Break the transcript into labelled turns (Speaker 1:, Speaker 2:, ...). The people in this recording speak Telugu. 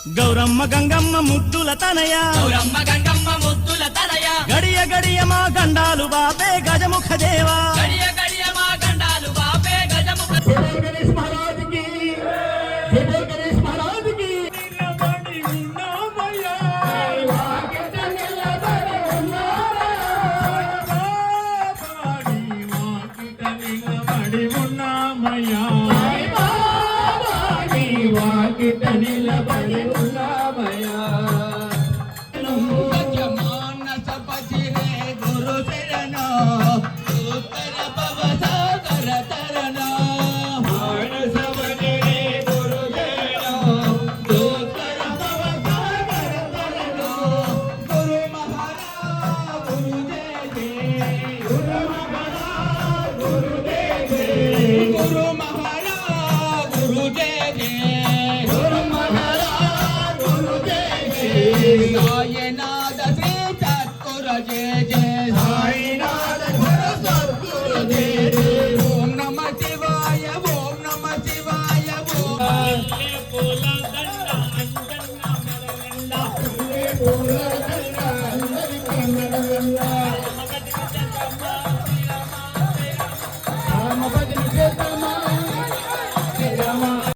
Speaker 1: గౌరమ్మ గంగమ్మ ముద్దుల తనయ
Speaker 2: గౌరమ్మ గంగమ్మ ముద్దుల తనయ
Speaker 1: గడియ గడియ మా గండాలు బాపే గజముఖ దేవా
Speaker 2: గడియ గడియ మా గండాలు బాపే గజముఖ
Speaker 3: గణేష్ మహారాజ్ కి జయ గణేష్ మహారాజ్ కి నిలబడి ఉన్నామయ్యా వాకిట నిలబడి ఉన్నామయ్యా వాకిట నిలబడి ఉన్నామయ్యా వాకిట నిలబడి ఉన్నామయ్యా